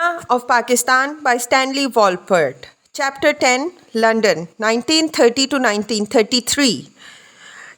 Jinnah of Pakistan by Stanley Wolpert. Chapter 10, London, 1930 to 1933.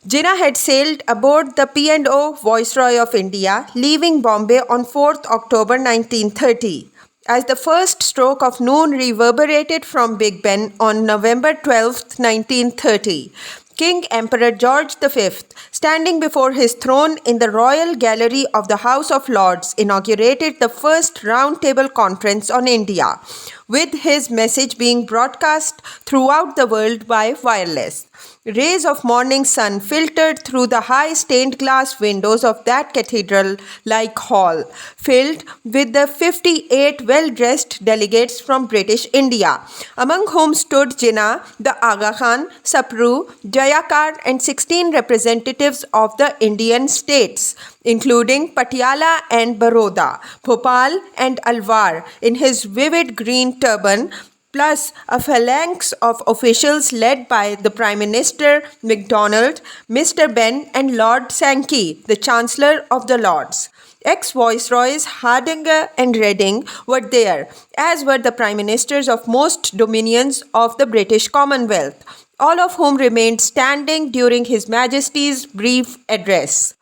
Jinnah had sailed aboard the P&O Viceroy of India, leaving Bombay on 4th October 1930. As the first stroke of noon reverberated from Big Ben on November 12, 1930, King Emperor George V, standing before his throne in the Royal Gallery of the House of Lords, inaugurated the first Round Table Conference on India, with his message being broadcast throughout the world by wireless. Rays of morning sun filtered through the high stained glass windows of that cathedral-like hall, filled with the 58 well-dressed delegates from British India, among whom stood Jinnah, the Aga Khan, Sapru, Jayakar, and 16 representatives of the Indian states, including Patiala and Baroda, Bhopal and Alwar, in his vivid green turban, plus a phalanx of officials led by the Prime Minister MacDonald, Mr. Benn, and Lord Sankey, the Chancellor of the Lords. Ex-Viceroys Hardanger and Reading were there, as were the Prime Ministers of most dominions of the British Commonwealth, all of whom remained standing during His Majesty's brief address.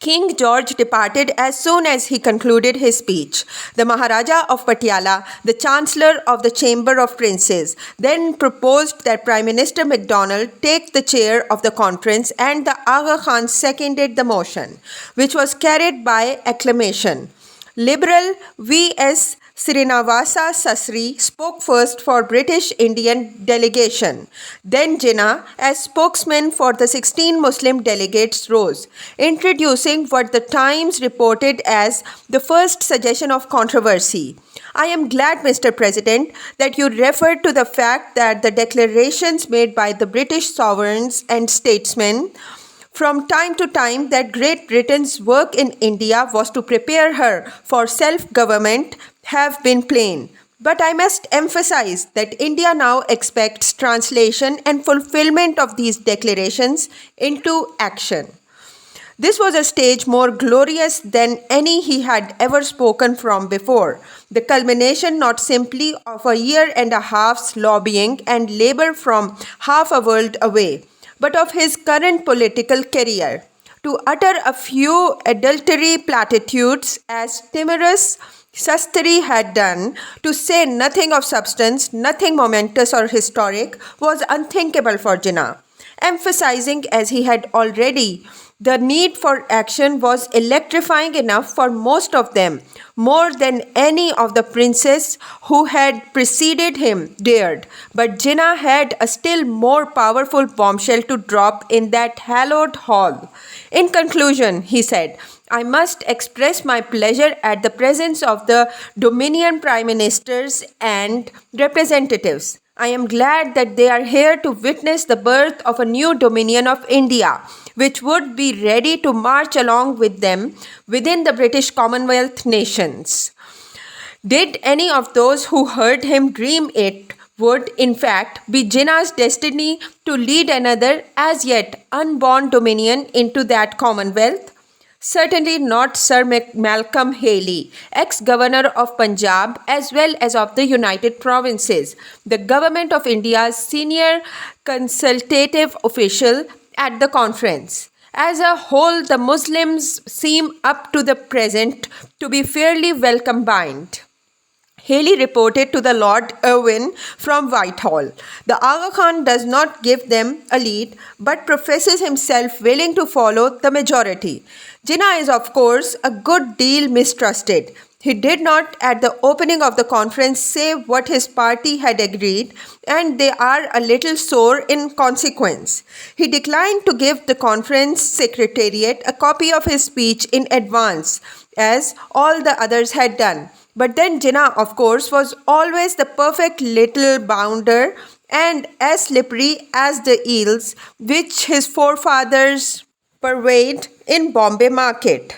King George departed as soon as he concluded his speech. The Maharaja of Patiala, the Chancellor of the Chamber of Princes, then proposed that Prime Minister MacDonald take the chair of the conference, and the Aga Khan seconded the motion, which was carried by acclamation. Liberal V.S. Srinivasa Sasri spoke first for British Indian delegation. Then Jinnah, as spokesman for the 16 Muslim delegates, rose, introducing what the Times reported as the first suggestion of controversy. I am glad, Mr. President, that you referred to the fact that the declarations made by the British sovereigns and statesmen from time to time that Great Britain's work in India was to prepare her for self-government have been plain. But I must emphasize that India now expects translation and fulfillment of these declarations into action. This was a stage more glorious than any he had ever spoken from before, the culmination not simply of a year and a half's lobbying and labor from half a world away, but of his current political career. To utter a few adulatory platitudes as timorous Sastri had done, to say nothing of substance, nothing momentous or historic, was unthinkable for Jinnah. Emphasizing, as he had already, the need for action was electrifying enough for most of them, more than any of the princes who had preceded him dared. But Jinnah had a still more powerful bombshell to drop in that hallowed hall. In conclusion, he said, I must express my pleasure at the presence of the Dominion Prime Ministers and representatives. I am glad that they are here to witness the birth of a new Dominion of India, which would be ready to march along with them within the British Commonwealth nations. Did any of those who heard him dream it would, in fact, be Jinnah's destiny to lead another, as yet unborn dominion into that Commonwealth? Certainly not Sir Malcolm Haley, ex-governor of Punjab as well as of the United Provinces, the Government of India's senior consultative official at the conference. As a whole, the Muslims seem up to the present to be fairly well combined. Haley reported to the Lord Irwin from Whitehall. The Aga Khan does not give them a lead, but professes himself willing to follow the majority. Jinnah is, of course, a good deal mistrusted. He did not, at the opening of the conference, say what his party had agreed, and they are a little sore in consequence. He declined to give the conference secretariat a copy of his speech in advance, as all the others had done. But then Jinnah, of course, was always the perfect little bounder and as slippery as the eels which his forefathers purveyed in Bombay market.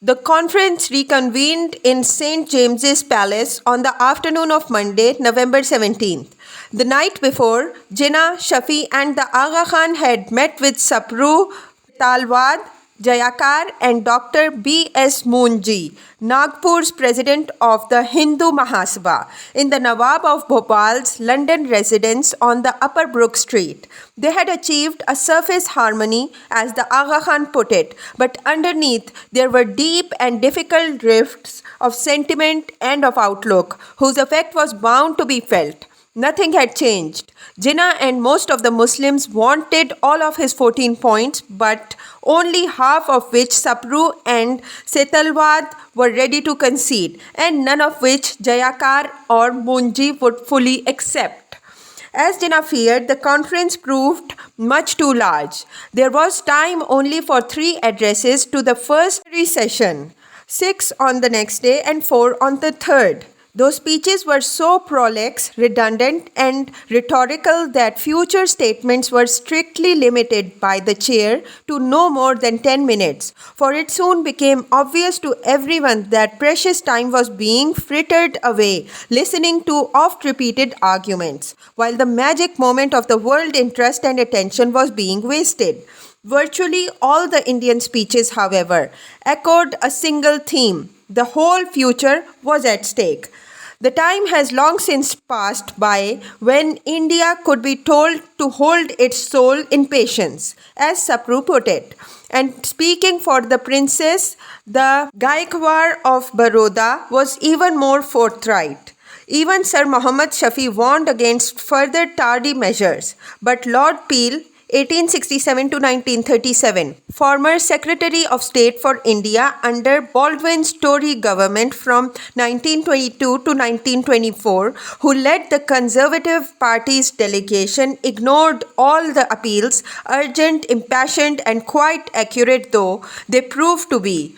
The conference reconvened in St. James's Palace on the afternoon of Monday, November 17th. The night before, Jinnah, Shafi and the Aga Khan had met with Sapru, Talwad, Jayakar and Dr. B.S. Moonji, Nagpur's president of the Hindu Mahasabha, in the Nawab of Bhopal's London residence on the Upper Brook Street. They had achieved a surface harmony, as the Aga Khan put it, but underneath there were deep and difficult rifts of sentiment and of outlook, whose effect was bound to be felt. Nothing had changed. Jinnah and most of the Muslims wanted all of his 14 points, but only half of which Sapru and Setalwad were ready to concede, and none of which Jayakar or Munji would fully accept. As Jinnah feared, the conference proved much too large. There was time only for 3 addresses to the first session, 6 on the next day and 4 on the third. Those speeches were so prolix, redundant, and rhetorical that future statements were strictly limited by the chair to no more than 10 minutes, for it soon became obvious to everyone that precious time was being frittered away listening to oft-repeated arguments, while the magic moment of the world interest and attention was being wasted. Virtually all the Indian speeches, however, echoed a single theme. The whole future was at stake. The time has long since passed by when India could be told to hold its soul in patience, as Sapru put it. And speaking for the princess, the Gaikwar of Baroda was even more forthright. Even Sir Muhammad Shafi warned against further tardy measures, but Lord Peel, 1867 to 1937, former Secretary of State for India under Baldwin's Tory government from 1922 to 1924, who led the Conservative Party's delegation, ignored all the appeals, urgent, impassioned, and quite accurate though they proved to be,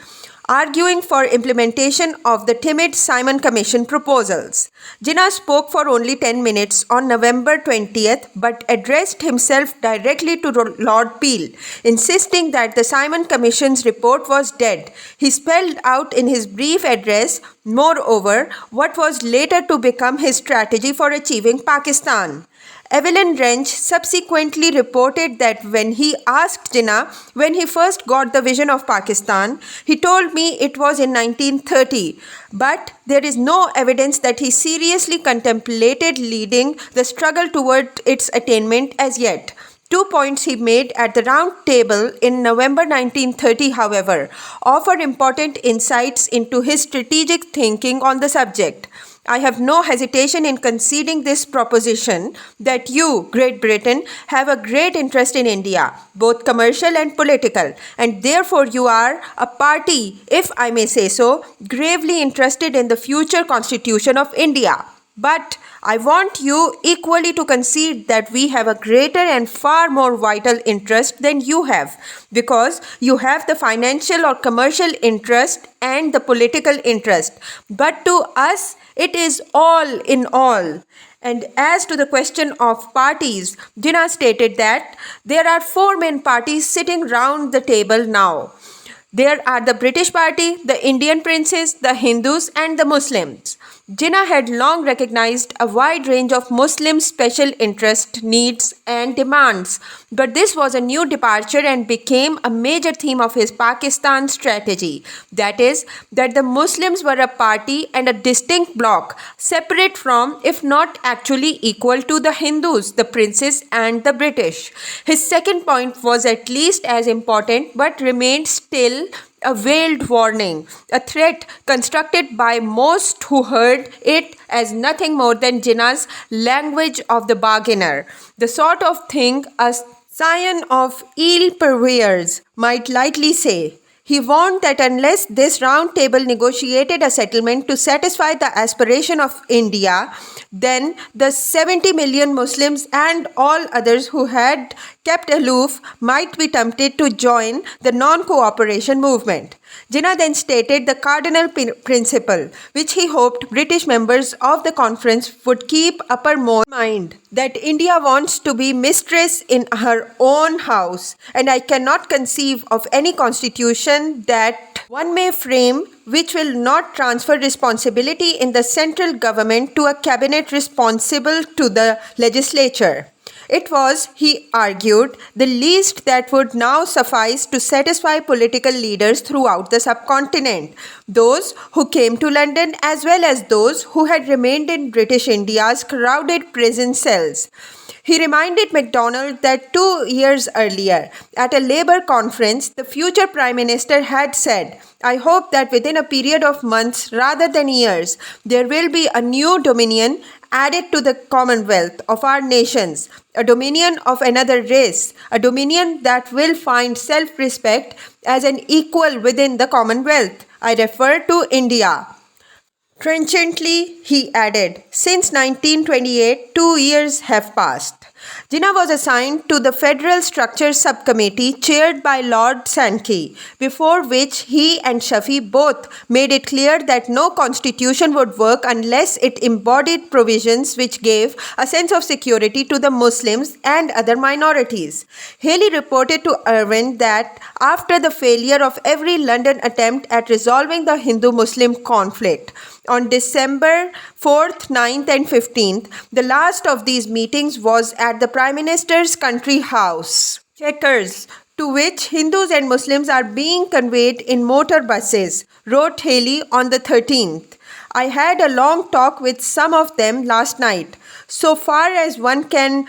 arguing for implementation of the timid Simon Commission proposals. Jinnah spoke for only 10 minutes on November 20th, but addressed himself directly to Lord Peel, insisting that the Simon Commission's report was dead. He spelled out in his brief address, moreover, what was later to become his strategy for achieving Pakistan. Evelyn Wrench subsequently reported that when he asked Jinnah when he first got the vision of Pakistan, he told me it was in 1930, but there is no evidence that he seriously contemplated leading the struggle toward its attainment as yet. 2 points he made at the round table in November 1930, however, offer important insights into his strategic thinking on the subject. I have no hesitation in conceding this proposition that you, Great Britain, have a great interest in India, both commercial and political, and therefore you are a party, if I may say so, gravely interested in the future constitution of India. But I want you equally to concede that we have a greater and far more vital interest than you have, because you have the financial or commercial interest and the political interest. But to us, it is all in all. And as to the question of parties, Jinnah stated that there are 4 main parties sitting round the table now. There are the British Party, the Indian Princes, the Hindus, and the Muslims. Jinnah had long recognized a wide range of Muslim special interest, needs, and demands, but this was a new departure and became a major theme of his Pakistan strategy. That is, that the Muslims were a party and a distinct bloc, separate from, if not actually equal to, the Hindus, the Princes, and the British. His second point was at least as important, but remained still a veiled warning, a threat constructed by most who heard it as nothing more than Jinnah's language of the bargainer, the sort of thing a scion of ill purveyors might lightly say. He warned that unless this round table negotiated a settlement to satisfy the aspiration of India, then the 70 million Muslims and all others who had kept aloof might be tempted to join the non-cooperation movement. Jinnah then stated the cardinal principle, which he hoped British members of the conference would keep uppermost in mind, that India wants to be mistress in her own house, and I cannot conceive of any constitution that one may frame which will not transfer responsibility in the central government to a cabinet responsible to the legislature. It was, he argued, the least that would now suffice to satisfy political leaders throughout the subcontinent, those who came to London as well as those who had remained in British India's crowded prison cells. He reminded MacDonald that 2 years earlier, at a Labour conference, the future Prime Minister had said, "I hope that within a period of months rather than years, there will be a new dominion added to the commonwealth of our nations, a dominion of another race, a dominion that will find self-respect as an equal within the commonwealth. I refer to India." Trenchantly, he added, "Since 1928, 2 years have passed." Jinnah was assigned to the Federal Structure Subcommittee chaired by Lord Sankey, before which he and Shafi both made it clear that no constitution would work unless it embodied provisions which gave a sense of security to the Muslims and other minorities. Haley reported to Irwin that after the failure of every London attempt at resolving the Hindu-Muslim conflict, on December 4th, 9th and 15th, the last of these meetings was at the Prime Minister's country house, Chequers, to which Hindus and Muslims are being conveyed in motor buses, wrote Haley on the 13th. "I had a long talk with some of them last night. So far as one can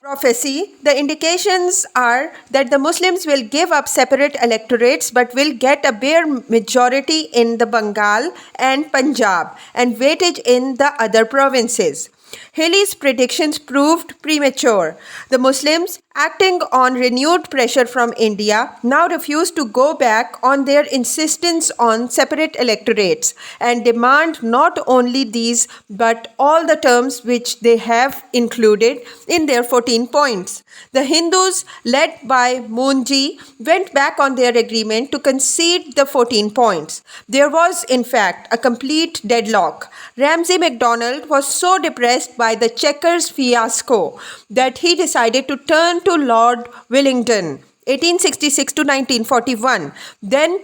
prophesy, the indications are that the Muslims will give up separate electorates but will get a bare majority in the Bengal and Punjab and weightage in the other provinces." Haley's predictions proved premature. The Muslims, acting on renewed pressure from India, now refused to go back on their insistence on separate electorates and demand not only these but all the terms which they have included in their 14 points. The Hindus, led by Moonji, went back on their agreement to concede the 14 points. There was, in fact, a complete deadlock. Ramsay MacDonald was so depressed by the Chequers fiasco that he decided to turn to Lord Willingdon, 1866 to 1941, then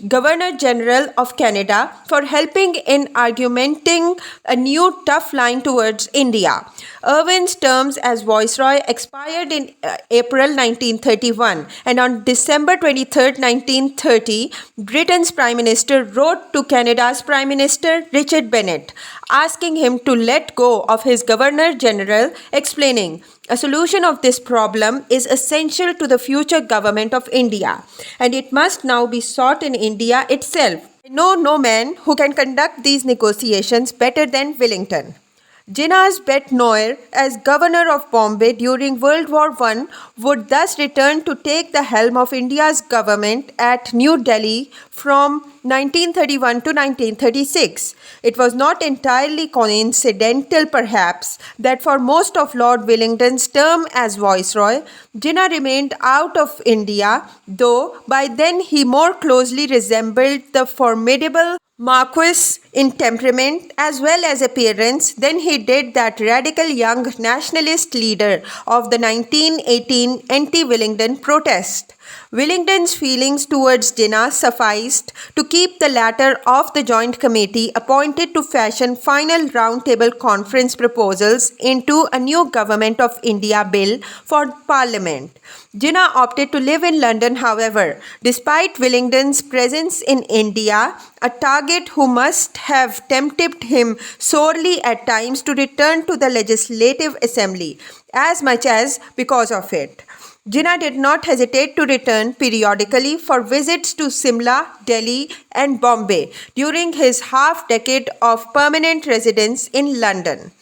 Governor General of Canada, for helping in argumenting a new tough line towards India. Irwin's terms as Viceroy expired in April 1931, and on December 23, 1930, Britain's Prime Minister wrote to Canada's Prime Minister Richard Bennett, asking him to let go of his Governor General, explaining, "A solution of this problem is essential to the future government of India, and it must now be sought in India itself. I know no man who can conduct these negotiations better than Willingdon." Jinnah's bête noire as governor of Bombay during World War I would thus return to take the helm of India's government at New Delhi from 1931 to 1936. It was not entirely coincidental, perhaps, that for most of Lord Willingdon's term as Viceroy, Jinnah remained out of India, though by then he more closely resembled the formidable Marquis in temperament as well as appearance than he did that radical young nationalist leader of the 1918 anti-Willingdon protest. Willingdon's feelings towards Jinnah sufficed to keep the latter of the Joint Committee appointed to fashion final roundtable conference proposals into a new Government of India bill for Parliament. Jinnah opted to live in London, however, despite Willingdon's presence in India, a target who must have tempted him sorely at times to return to the Legislative Assembly, as much as because of it. Jinnah did not hesitate to return periodically for visits to Simla, Delhi and Bombay during his half-decade of permanent residence in London.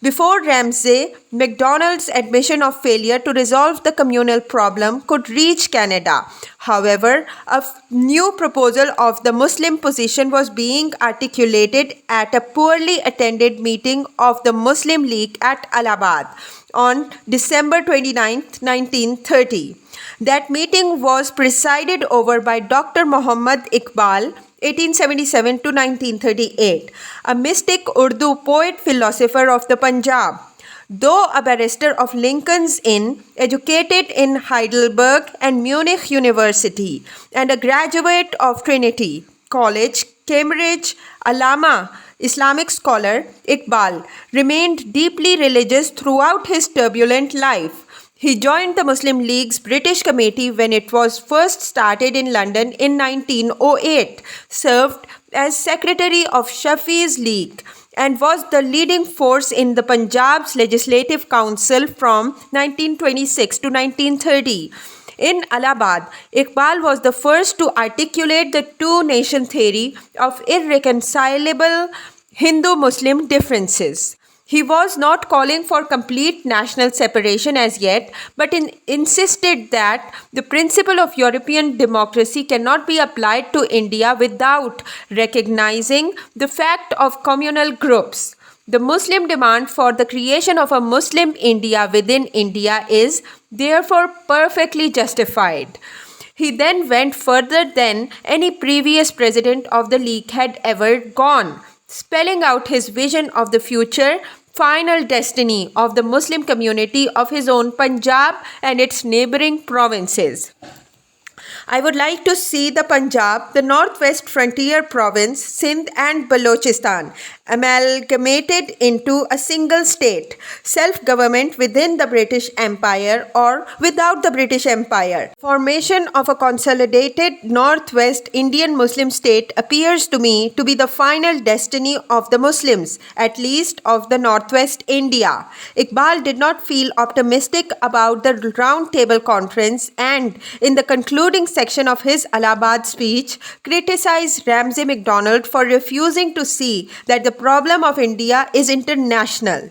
Before Ramsay MacDonald's admission of failure to resolve the communal problem could reach Canada, however, a new proposal of the Muslim position was being articulated at a poorly attended meeting of the Muslim League at Allahabad on December 29, 1930. That meeting was presided over by Dr. Muhammad Iqbal, 1877 to 1938, a mystic Urdu poet-philosopher of the Punjab. Though a barrister of Lincoln's Inn, educated in Heidelberg and Munich University, and a graduate of Trinity College, Cambridge, Allama, Islamic scholar Iqbal remained deeply religious throughout his turbulent life. He joined the Muslim League's British Committee when it was first started in London in 1908, served as Secretary of Shafi's League, and was the leading force in the Punjab's Legislative Council from 1926 to 1930. In Allahabad, Iqbal was the first to articulate the two-nation theory of irreconcilable Hindu-Muslim differences. He was not calling for complete national separation as yet, but insisted that the principle of European democracy cannot be applied to India without recognizing the fact of communal groups. The Muslim demand for the creation of a Muslim India within India is therefore perfectly justified. He then went further than any previous president of the League had ever gone, spelling out his vision of the future final destiny of the Muslim community of his own Punjab and its neighboring provinces. I would like to see the Punjab, the northwest frontier province, Sindh and Balochistan amalgamated into a single state, self-government within the British Empire or without the British Empire. Formation of a consolidated northwest Indian Muslim state appears to me to be the final destiny of the Muslims, at least of the northwest India. Iqbal did not feel optimistic about the Round Table Conference and, in the concluding section of his Allahabad speech, criticized Ramsay MacDonald for refusing to see that the problem of India is international.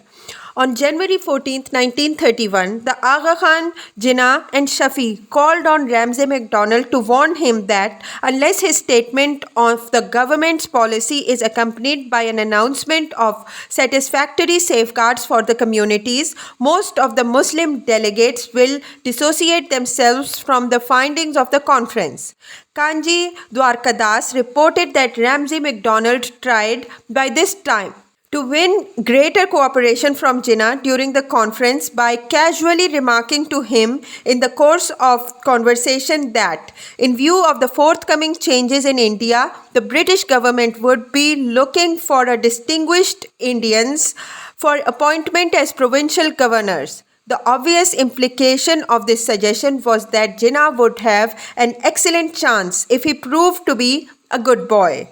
On January 14, 1931, the Aga Khan, Jinnah and Shafi called on Ramsay MacDonald to warn him that unless his statement of the government's policy is accompanied by an announcement of satisfactory safeguards for the communities, most of the Muslim delegates will dissociate themselves from the findings of the conference. Kanji Dwarkadas reported that Ramsay MacDonald tried by this time to win greater cooperation from Jinnah during the conference by casually remarking to him in the course of conversation that, in view of the forthcoming changes in India, the British government would be looking for a distinguished Indians for appointment as provincial governors. The obvious implication of this suggestion was that Jinnah would have an excellent chance if he proved to be a good boy.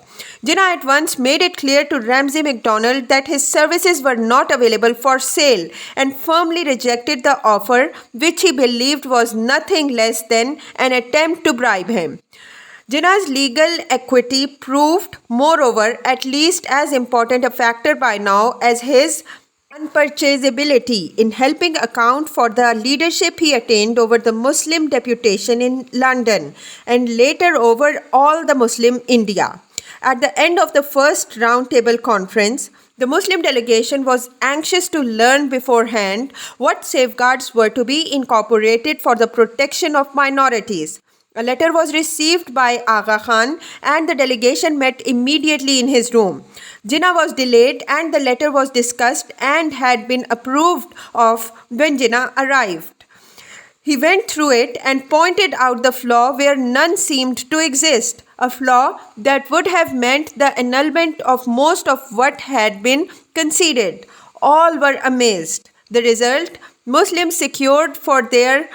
Jinnah at once made it clear to Ramsay MacDonald that his services were not available for sale and firmly rejected the offer, which he believed was nothing less than an attempt to bribe him. Jinnah's legal equity proved, moreover, at least as important a factor by now as his unpurchasability in helping account for the leadership he attained over the Muslim deputation in London and later over all the Muslim India. At the end of the first Round Table Conference, the Muslim delegation was anxious to learn beforehand what safeguards were to be incorporated for the protection of minorities. A letter was received by Aga Khan and the delegation met immediately in his room. Jinnah was delayed and the letter was discussed and had been approved of when Jinnah arrived. He went through it and pointed out the flaw where none seemed to exist, a flaw that would have meant the annulment of most of what had been conceded. All were amazed. The result, Muslims secured for their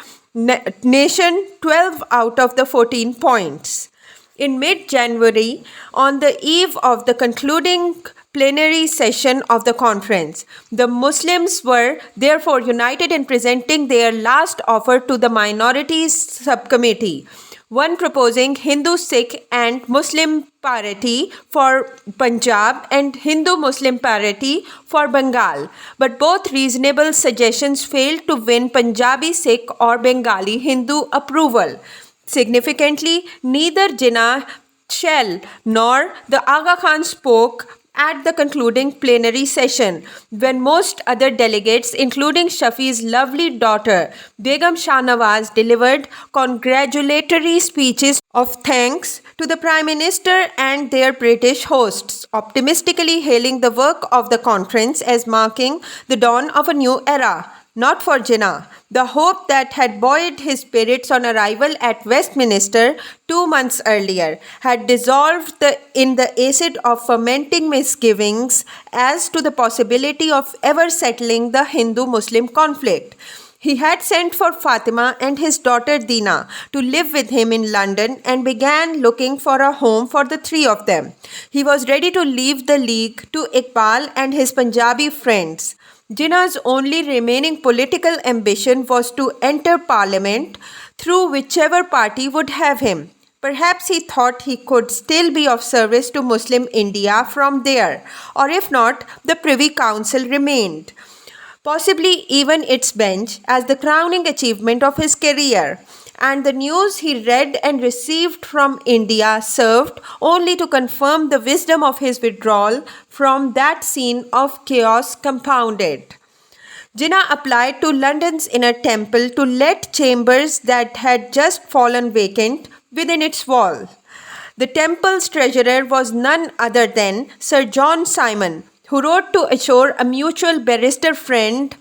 nation 12 out of the 14 points. In mid-January, on the eve of the concluding plenary session of the conference, the Muslims were therefore united in presenting their last offer to the minorities subcommittee, one proposing Hindu-Sikh and Muslim parity for Punjab and Hindu-Muslim parity for Bengal. But both reasonable suggestions failed to win Punjabi Sikh or Bengali Hindu approval. Significantly, neither Jinnah, Shell nor the Aga Khan spoke at the concluding plenary session, when most other delegates, including Shafi's lovely daughter, Begum Shahnawaz, delivered congratulatory speeches of thanks to the Prime Minister and their British hosts, optimistically hailing the work of the conference as marking the dawn of a new era. Not for Jinnah. The hope that had buoyed his spirits on arrival at Westminster 2 months earlier had dissolved in the acid of fermenting misgivings as to the possibility of ever settling the Hindu-Muslim conflict. He had sent for Fatima and his daughter Dina to live with him in London and began looking for a home for the three of them. He was ready to leave the League to Iqbal and his Punjabi friends. Jinnah's only remaining political ambition was to enter Parliament through whichever party would have him. Perhaps he thought he could still be of service to Muslim India from there, or if not, the Privy Council remained, possibly even its bench, as the crowning achievement of his career. And the news he read and received from India served only to confirm the wisdom of his withdrawal from that scene of chaos compounded. Jinnah applied to London's Inner Temple to let chambers that had just fallen vacant within its wall. The temple's treasurer was none other than Sir John Simon, who wrote to assure a mutual barrister friend,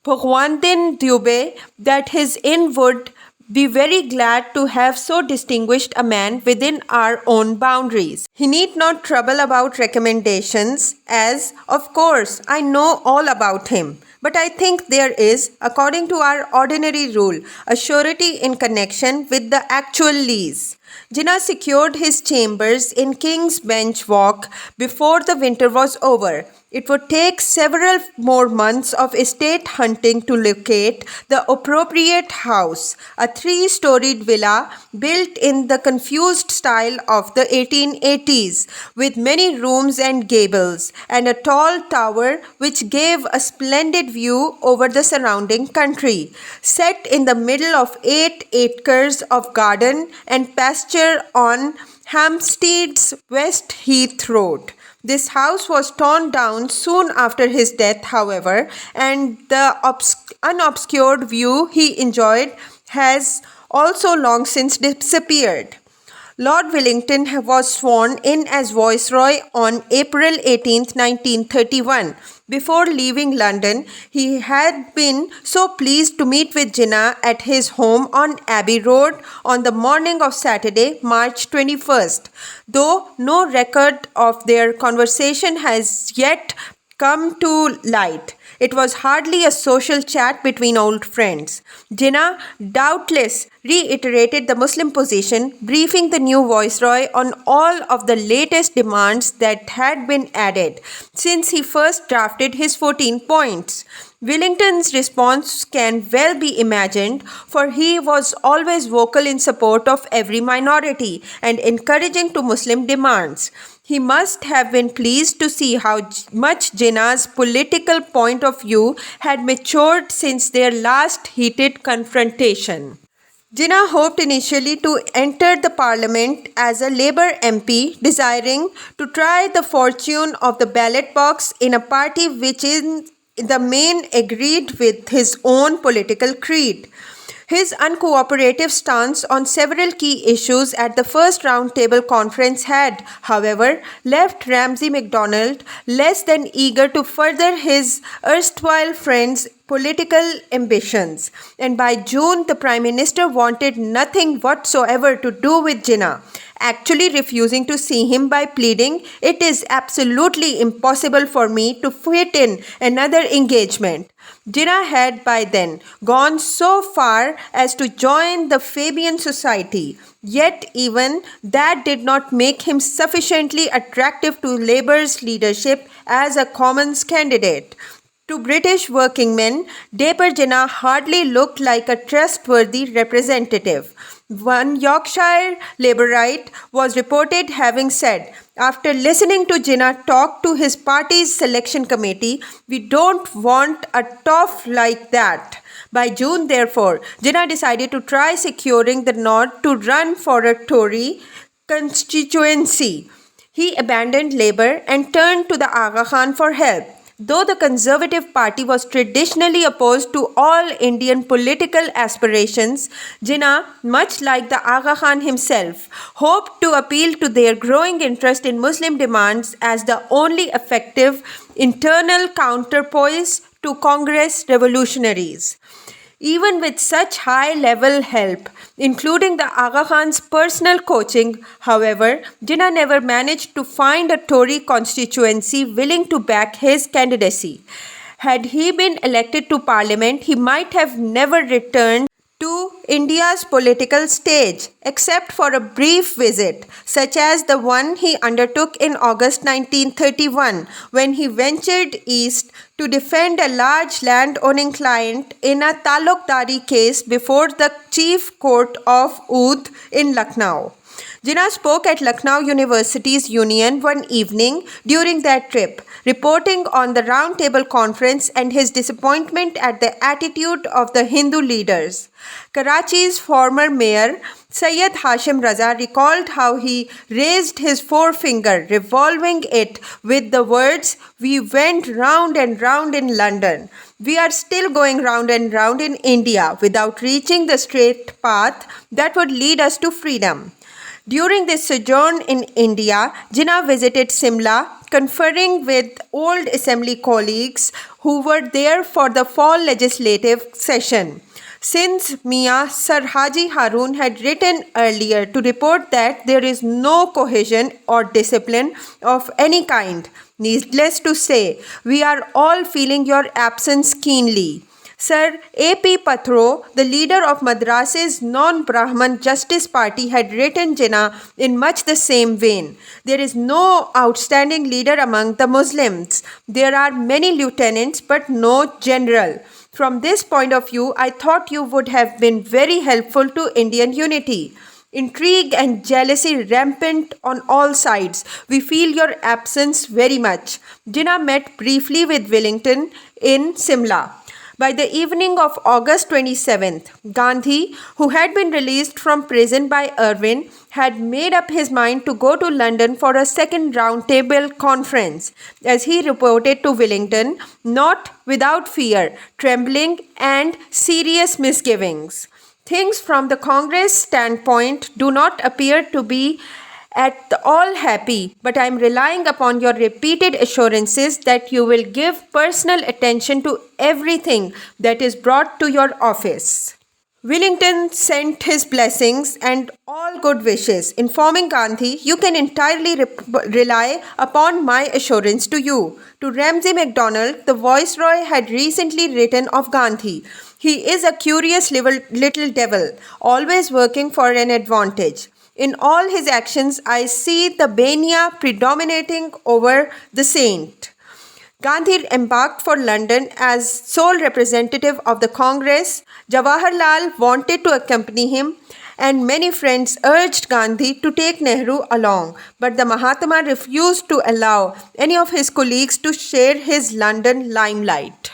Bhagwandin Dubey, that his inn would be very glad to have so distinguished a man within our own boundaries. He need not trouble about recommendations, as, of course, I know all about him. But I think there is, according to our ordinary rule, a surety in connection with the actual lease. Jinnah secured his chambers in King's Bench Walk before the winter was over. It would take several more months of estate hunting to locate the appropriate house, a three-storied villa built in the confused style of the 1880s, with many rooms and gables, and a tall tower which gave a splendid view over the surrounding country, set in the middle of 8 acres of garden and pasture on Hampstead's West Heath Road. This house was torn down soon after his death, however, and the unobscured view he enjoyed has also long since disappeared. Lord Wellington was sworn in as Viceroy on April 18, 1931. Before leaving London, he had been so pleased to meet with Jinnah at his home on Abbey Road on the morning of Saturday, March 21st. Though no record of their conversation has yet come to light, it was hardly a social chat between old friends. Jinnah doubtless reiterated the Muslim position, briefing the new viceroy on all of the latest demands that had been added since he first drafted his 14 points. Wellington's response can well be imagined, for he was always vocal in support of every minority and encouraging to Muslim demands. He must have been pleased to see how much Jinnah's political point of view had matured since their last heated confrontation. Jinnah hoped initially to enter the parliament as a Labour MP, desiring to try the fortune of the ballot box in a party which in the main agreed with his own political creed. His uncooperative stance on several key issues at the first roundtable conference had, however, left Ramsay MacDonald less than eager to further his erstwhile friend's political ambitions, and by June the Prime Minister wanted nothing whatsoever to do with Jinnah, actually refusing to see him by pleading, "It is absolutely impossible for me to fit in another engagement." Jinnah had by then gone so far as to join the Fabian Society, yet even that did not make him sufficiently attractive to Labour's leadership as a Commons candidate. To British working men, Dapper Jinnah hardly looked like a trustworthy representative. One Yorkshire Labourite was reported having said, after listening to Jinnah talk to his party's selection committee, "We don't want a toff like that." By June, therefore, Jinnah decided to try securing the nod to run for a Tory constituency. He abandoned Labour and turned to the Aga Khan for help. Though the Conservative Party was traditionally opposed to all Indian political aspirations, Jinnah, much like the Aga Khan himself, hoped to appeal to their growing interest in Muslim demands as the only effective internal counterpoise to Congress revolutionaries. Even with such high-level help, including the Aga Khan's personal coaching, however, Jinnah never managed to find a Tory constituency willing to back his candidacy. Had he been elected to Parliament, he might have never returned to India's political stage, except for a brief visit, such as the one he undertook in August 1931, when he ventured east to defend a large land-owning client in a talukdari case before the Chief Court of Oudh in Lucknow. Jinnah spoke at Lucknow University's Union one evening during that trip, reporting on the Roundtable Conference and his disappointment at the attitude of the Hindu leaders. Karachi's former mayor, Syed Hashim Raza, recalled how he raised his forefinger, revolving it with the words, "We went round and round in London. We are still going round and round in India without reaching the straight path that would lead us to freedom." During this sojourn in India, Jinnah visited Simla, conferring with old assembly colleagues who were there for the fall legislative session. Since Mian Sir Haji Harun had written earlier to report that there is no cohesion or discipline of any kind, needless to say, we are all feeling your absence keenly. Sir A.P. Pathro, the leader of Madras's non-Brahman Justice Party, had written Jinnah in much the same vein. There is no outstanding leader among the Muslims. There are many lieutenants but no general. From this point of view, I thought you would have been very helpful to Indian unity. Intrigue and jealousy rampant on all sides. We feel your absence very much. Jinnah met briefly with Wellington in Simla. By the evening of August 27th, Gandhi, who had been released from prison by Irwin, had made up his mind to go to London for a second roundtable conference, as he reported to Wellington, not without fear, trembling, and serious misgivings. Things from the Congress standpoint do not appear to be at all happy, but I am relying upon your repeated assurances that you will give personal attention to everything that is brought to your office. Wellington sent his blessings and all good wishes, informing Gandhi, "You can entirely rely upon my assurance to you." To Ramsay MacDonald, the Viceroy had recently written of Gandhi, "He is a curious little devil, always working for an advantage. In all his actions, I see the mania predominating over the saint." Gandhi embarked for London as sole representative of the Congress. Jawaharlal wanted to accompany him, and many friends urged Gandhi to take Nehru along, but the Mahatma refused to allow any of his colleagues to share his London limelight.